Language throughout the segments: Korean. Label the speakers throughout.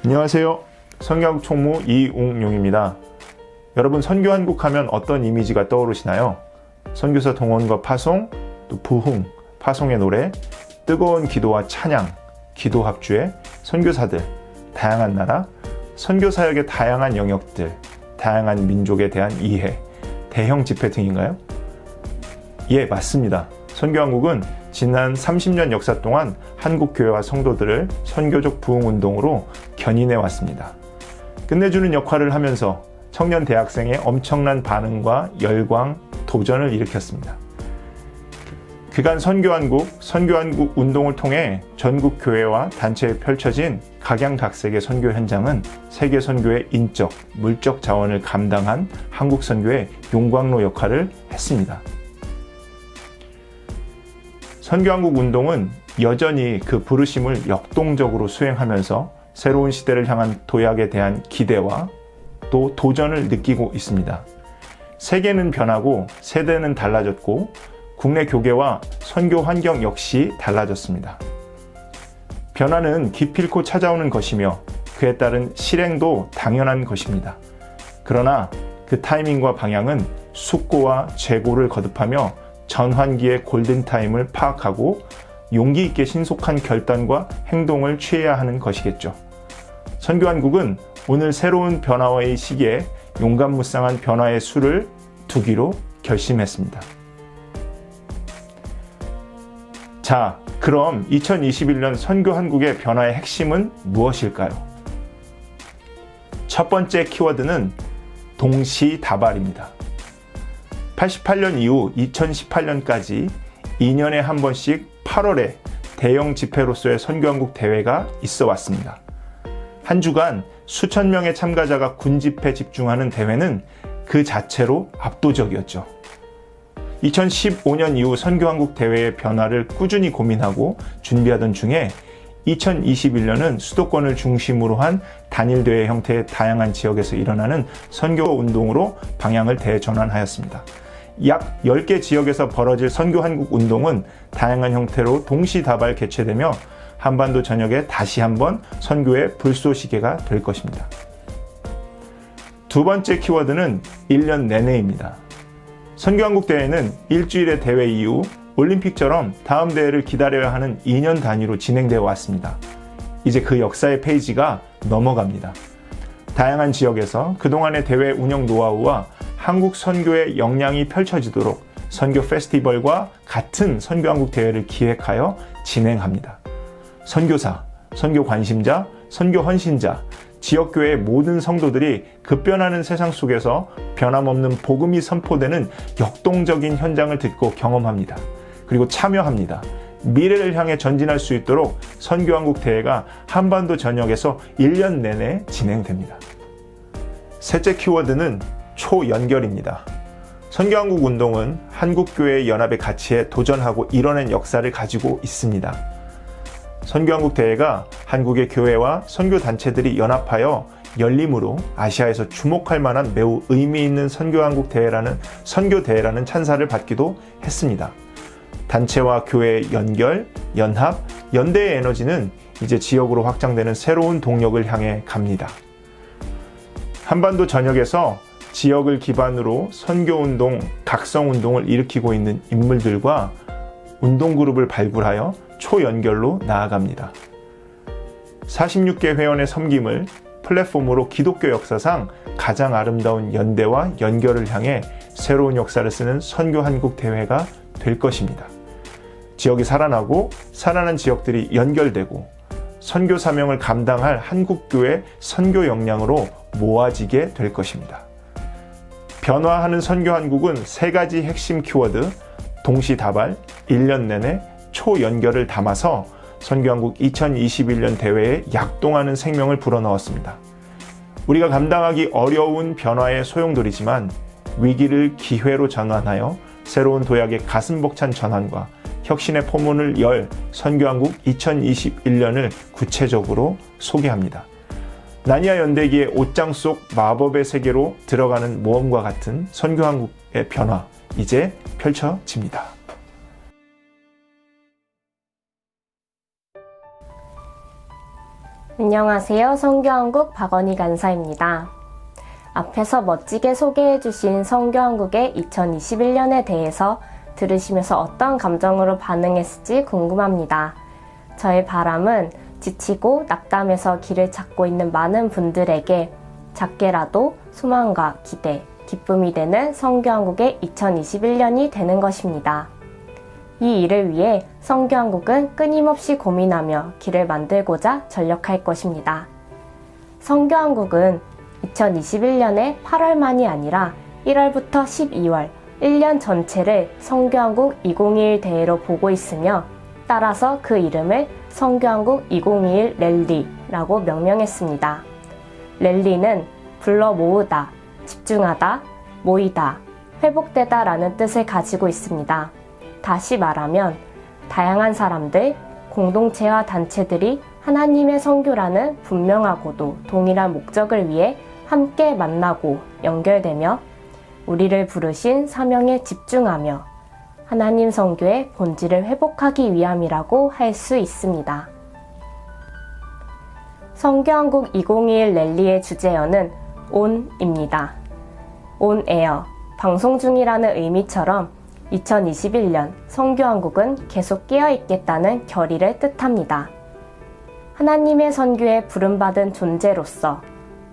Speaker 1: 안녕하세요. 선교한국 총무 이웅용입니다. 여러분, 선교한국 하면 어떤 이미지가 떠오르시나요? 선교사 동원과 파송, 또 부흥, 파송의 노래, 뜨거운 기도와 찬양, 기도 합주회, 선교사들, 다양한 나라, 선교사역의 다양한 영역들, 다양한 민족에 대한 이해, 대형 집회 등인가요? 예, 맞습니다. 선교한국은 지난 30년 역사 동안 한국교회와 성도들을 선교적 부흥운동으로 견인해 왔습니다. 끝내주는 역할을 하면서 청년 대학생의 엄청난 반응과 열광, 도전을 일으켰습니다. 그간 선교한국 운동을 통해 전국 교회와 단체에 펼쳐진 각양각색의 선교 현장은 세계 선교의 인적, 물적 자원을 감당한 한국 선교의 용광로 역할을 했습니다. 선교한국 운동은 여전히 그 부르심을 역동적으로 수행하면서 새로운 시대를 향한 도약에 대한 기대와 또 도전을 느끼고 있습니다. 세계는 변하고 세대는 달라졌고 국내 교계와 선교 환경 역시 달라졌습니다. 변화는 기필코 찾아오는 것이며 그에 따른 실행도 당연한 것입니다. 그러나 그 타이밍과 방향은 숙고와 재고를 거듭하며 전환기의 골든타임을 파악하고 용기 있게 신속한 결단과 행동을 취해야 하는 것이겠죠. 선교한국은 오늘 새로운 변화의 시기에 용감무쌍한 변화의 수를 두기로 결심했습니다. 자, 그럼 2021년 선교한국의 변화의 핵심은 무엇일까요? 첫 번째 키워드는 동시다발입니다. 88년 이후 2018년까지 2년에 한 번씩 8월에 대형 집회로서의 선교한국 대회가 있어 왔습니다. 한 주간 수천 명의 참가자가 군집회에 집중하는 대회는 그 자체로 압도적이었죠. 2015년 이후 선교한국 대회의 변화를 꾸준히 고민하고 준비하던 중에 2021년은 수도권을 중심으로 한 단일대회 형태의 다양한 지역에서 일어나는 선교운동으로 방향을 대전환하였습니다. 약 10개 지역에서 벌어질 선교한국 운동은 다양한 형태로 동시다발 개최되며 한반도 전역에 다시 한번 선교의 불쏘시개가 될 것입니다. 두 번째 키워드는 1년 내내입니다. 선교한국 대회는 일주일의 대회 이후 올림픽처럼 다음 대회를 기다려야 하는 2년 단위로 진행되어 왔습니다. 이제 그 역사의 페이지가 넘어갑니다. 다양한 지역에서 그동안의 대회 운영 노하우와 한국 선교의 역량이 펼쳐지도록 선교 페스티벌과 같은 선교한국 대회를 기획하여 진행합니다. 선교사, 선교 관심자, 선교 헌신자, 지역교회의 모든 성도들이 급변하는 세상 속에서 변함없는 복음이 선포되는 역동적인 현장을 듣고 경험합니다. 그리고 참여합니다. 미래를 향해 전진할 수 있도록 선교한국 대회가 한반도 전역에서 1년 내내 진행됩니다. 셋째 키워드는 초연결입니다. 선교한국 운동은 한국교회의 연합의 가치에 도전하고 이뤄낸 역사를 가지고 있습니다. 선교한국 대회가 한국의 교회와 선교단체들이 연합하여 열림으로 아시아에서 주목할 만한 매우 의미 있는 선교대회라는 찬사를 받기도 했습니다. 단체와 교회의 연결, 연합, 연대의 에너지는 이제 지역으로 확장되는 새로운 동력을 향해 갑니다. 한반도 전역에서 지역을 기반으로 선교운동, 각성운동을 일으키고 있는 인물들과 운동그룹을 발굴하여 초연결로 나아갑니다. 46개 회원의 섬김을 플랫폼으로 기독교 역사상 가장 아름다운 연대와 연결을 향해 새로운 역사를 쓰는 선교한국 대회가 될 것입니다. 지역이 살아나고 살아난 지역들이 연결되고 선교 사명을 감당할 한국교회 선교 역량으로 모아지게 될 것입니다. 변화하는 선교한국은 세 가지 핵심 키워드, 동시다발, 1년 내내 초연결을 담아서 선교한국 2021년 대회에 약동하는 생명을 불어넣었습니다. 우리가 감당하기 어려운 변화의 소용돌이지만 위기를 기회로 전환하여 새로운 도약의 가슴 벅찬 전환과 혁신의 포문을 열 선교한국 2021년을 구체적으로 소개합니다. 나니아 연대기의 옷장 속 마법의 세계로 들어가는 모험과 같은 선교한국의 변화, 이제 펼쳐집니다.
Speaker 2: 안녕하세요. 성교한국 박언희 간사입니다. 앞에서 멋지게 소개해주신 성교한국의 2021년에 대해서 들으시면서 어떤 감정으로 반응했을지 궁금합니다. 저의 바람은 지치고 낙담해서 길을 찾고 있는 많은 분들에게 작게라도 소망과 기대, 기쁨이 되는 성교한국의 2021년이 되는 것입니다. 이 일을 위해 성교한국은 끊임없이 고민하며 길을 만들고자 전력할 것입니다. 성교한국은 2021년에 8월만이 아니라 1월부터 12월 1년 전체를 성교한국 2021 대회로 보고 있으며 따라서 그 이름을 성교한국 2021 랠리라고 명명했습니다. 랠리는 불러 모으다, 집중하다, 모이다, 회복되다 라는 뜻을 가지고 있습니다. 다시 말하면 다양한 사람들, 공동체와 단체들이 하나님의 선교라는 분명하고도 동일한 목적을 위해 함께 만나고 연결되며 우리를 부르신 사명에 집중하며 하나님 선교의 본질을 회복하기 위함이라고 할 수 있습니다. 성교한국 2021 랠리의 주제어는 on입니다. on air, 방송 중이라는 의미처럼 2021년 성교한국은 계속 깨어있겠다는 결의를 뜻합니다. 하나님의 선교에 부름받은 존재로서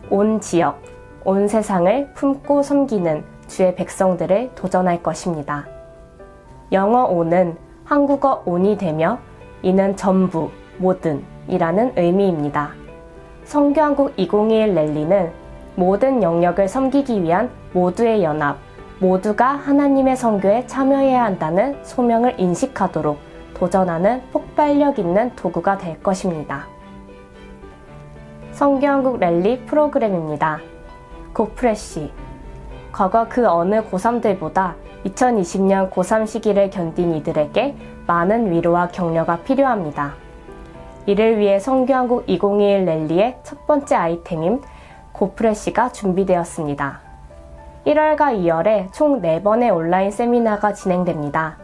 Speaker 2: 온 지역, 온 세상을 품고 섬기는 주의 백성들을 도전할 것입니다. 영어 on은 한국어 on이 되며 이는 전부, 모든 이라는 의미입니다. 성교한국 2021 랠리는 모든 영역을 섬기기 위한 모두의 연합, 모두가 하나님의 선교에 참여해야 한다는 소명을 인식하도록 도전하는 폭발력 있는 도구가 될 것입니다. 성교한국 랠리 프로그램입니다. 고프레쉬. 과거 그 어느 고3들보다 2020년 고3 시기를 견딘 이들에게 많은 위로와 격려가 필요합니다. 이를 위해 성교한국 2021 랠리의 첫 번째 아이템인 고프레쉬가 준비되었습니다. 1월과 2월에 총 4번의 온라인 세미나가 진행됩니다.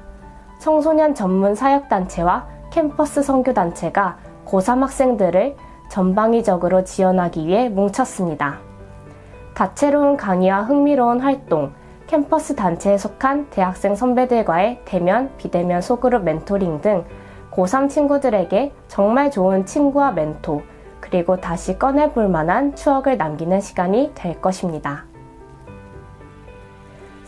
Speaker 2: 청소년 전문 사역단체와 캠퍼스 선교단체가 고3 학생들을 전방위적으로 지원하기 위해 뭉쳤습니다. 다채로운 강의와 흥미로운 활동, 캠퍼스 단체에 속한 대학생 선배들과의 대면, 비대면 소그룹 멘토링 등 고3 친구들에게 정말 좋은 친구와 멘토, 그리고 다시 꺼내볼 만한 추억을 남기는 시간이 될 것입니다.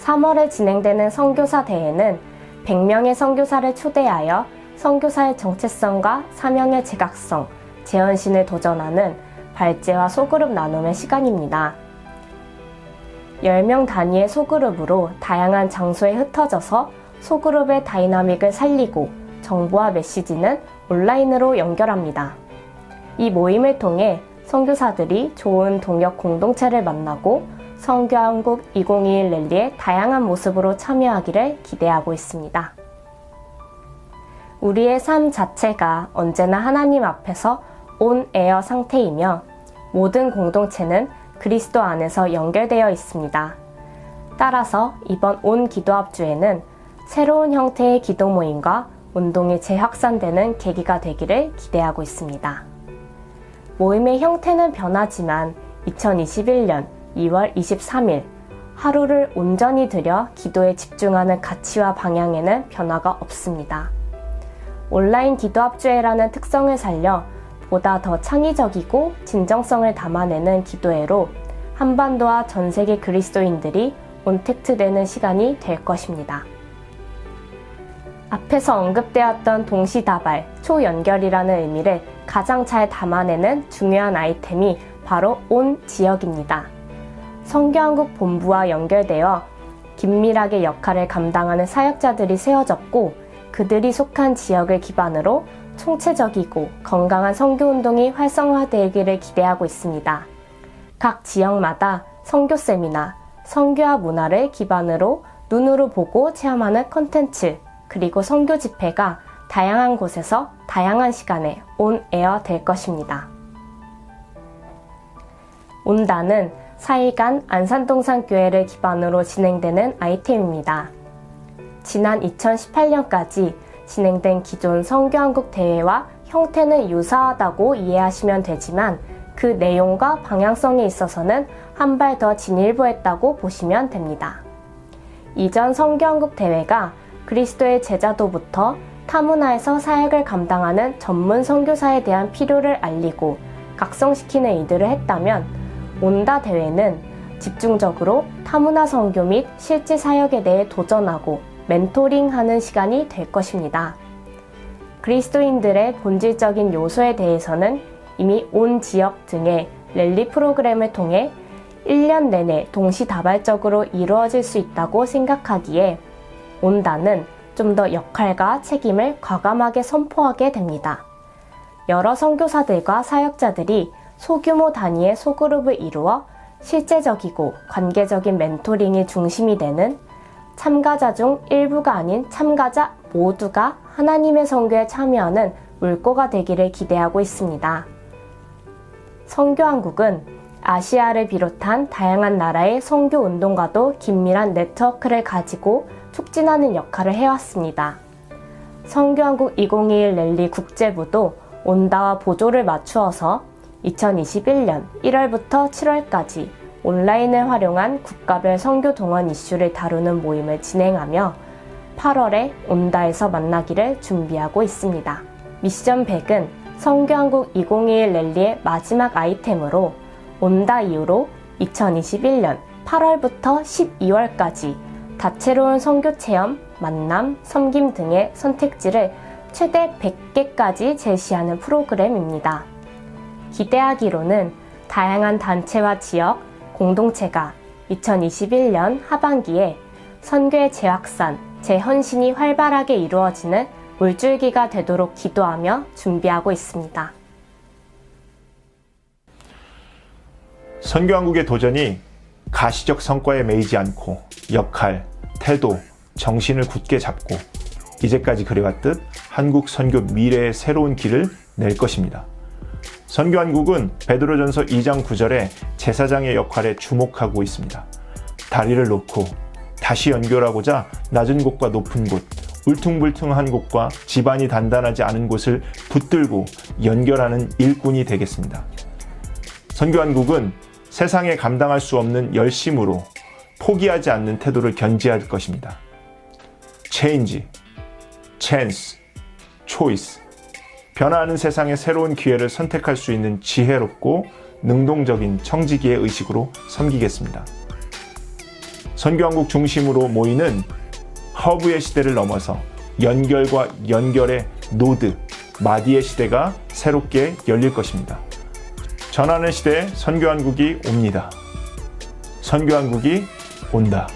Speaker 2: 3월에 진행되는 선교사 대회는 100명의 선교사를 초대하여 선교사의 정체성과 사명의 제각성, 재현신을 도전하는 발제와 소그룹 나눔의 시간입니다. 10명 단위의 소그룹으로 다양한 장소에 흩어져서 소그룹의 다이나믹을 살리고 정보와 메시지는 온라인으로 연결합니다. 이 모임을 통해 선교사들이 좋은 동역 공동체를 만나고 성교한국 2021 랠리의 다양한 모습으로 참여하기를 기대하고 있습니다. 우리의 삶 자체가 언제나 하나님 앞에서 온 에어 상태이며 모든 공동체는 그리스도 안에서 연결되어 있습니다. 따라서 이번 온 기도합주에는 새로운 형태의 기도 모임과 운동이 재확산되는 계기가 되기를 기대하고 있습니다. 모임의 형태는 변하지만 2021년 2월 23일 하루를 온전히 들여 기도에 집중하는 가치와 방향에는 변화가 없습니다. 온라인 기도합주회라는 특성을 살려 보다 더 창의적이고 진정성을 담아내는 기도회로 한반도와 전 세계 그리스도인들이 온택트되는 시간이 될 것입니다. 앞에서 언급되었던 동시다발, 초연결이라는 의미를 가장 잘 담아내는 중요한 아이템이 바로 온 지역입니다. 성교한국 본부와 연결되어 긴밀하게 역할을 감당하는 사역자들이 세워졌고 그들이 속한 지역을 기반으로 총체적이고 건강한 선교운동이 활성화되기를 기대하고 있습니다. 각 지역마다 선교 세미나, 선교와 문화를 기반으로 눈으로 보고 체험하는 콘텐츠, 그리고 선교 집회가 다양한 곳에서 다양한 시간에 온 에어 될 것입니다. 온다는 4일간 안산동산교회를 기반으로 진행되는 아이템입니다. 지난 2018년까지 진행된 기존 성교한국 대회와 형태는 유사하다고 이해하시면 되지만 그 내용과 방향성에 있어서는 한 발 더 진일보했다고 보시면 됩니다. 이전 선교한국 대회가 그리스도의 제자도부터 타문화에서 사역을 감당하는 전문 선교사에 대한 필요를 알리고 각성시키는 일들을 했다면 온다 대회는 집중적으로 타문화 선교 및 실제 사역에 대해 도전하고 멘토링하는 시간이 될 것입니다. 그리스도인들의 본질적인 요소에 대해서는 이미 온 지역 등의 랠리 프로그램을 통해 1년 내내 동시다발적으로 이루어질 수 있다고 생각하기에 온다는 좀 더 역할과 책임을 과감하게 선포하게 됩니다. 여러 선교사들과 사역자들이 소규모 단위의 소그룹을 이루어 실제적이고 관계적인 멘토링이 중심이 되는 참가자 중 일부가 아닌 참가자 모두가 하나님의 선교에 참여하는 물꼬가 되기를 기대하고 있습니다. 선교한국은 아시아를 비롯한 다양한 나라의 선교 운동과도 긴밀한 네트워크를 가지고 촉진하는 역할을 해왔습니다. 선교한국 2021 랠리 국제부도 온다와 보조를 맞추어서 2021년 1월부터 7월까지 온라인을 활용한 국가별 선교 동원 이슈를 다루는 모임을 진행하며 8월에 온다에서 만나기를 준비하고 있습니다. 미션 100은 선교한국 2021 랠리의 마지막 아이템으로 온다 이후로 2021년 8월부터 12월까지 다채로운 선교 체험, 만남, 섬김 등의 선택지를 최대 100개까지 제시하는 프로그램입니다. 기대하기로는 다양한 단체와 지역, 공동체가 2021년 하반기에 선교의 재확산, 재헌신이 활발하게 이루어지는 물줄기가 되도록 기도하며 준비하고 있습니다.
Speaker 1: 선교한국의 도전이 가시적 성과에 매이지 않고 역할, 태도, 정신을 굳게 잡고 이제까지 그래왔듯 한국 선교 미래의 새로운 길을 낼 것입니다. 선교한국은 베드로전서 2장 9절에 제사장의 역할에 주목하고 있습니다. 다리를 놓고 다시 연결하고자 낮은 곳과 높은 곳, 울퉁불퉁한 곳과 지반이 단단하지 않은 곳을 붙들고 연결하는 일꾼이 되겠습니다. 선교한국은 세상에 감당할 수 없는 열심으로 포기하지 않는 태도를 견지할 것입니다. Change, Chance, Choice. 변화하는 세상의 새로운 기회를 선택할 수 있는 지혜롭고 능동적인 청지기의 의식으로 섬기겠습니다. 선교한국 중심으로 모이는 허브의 시대를 넘어서 연결과 연결의 노드, 마디의 시대가 새롭게 열릴 것입니다. 전하는 시대에 선교한국이 옵니다. 선교한국이 온다.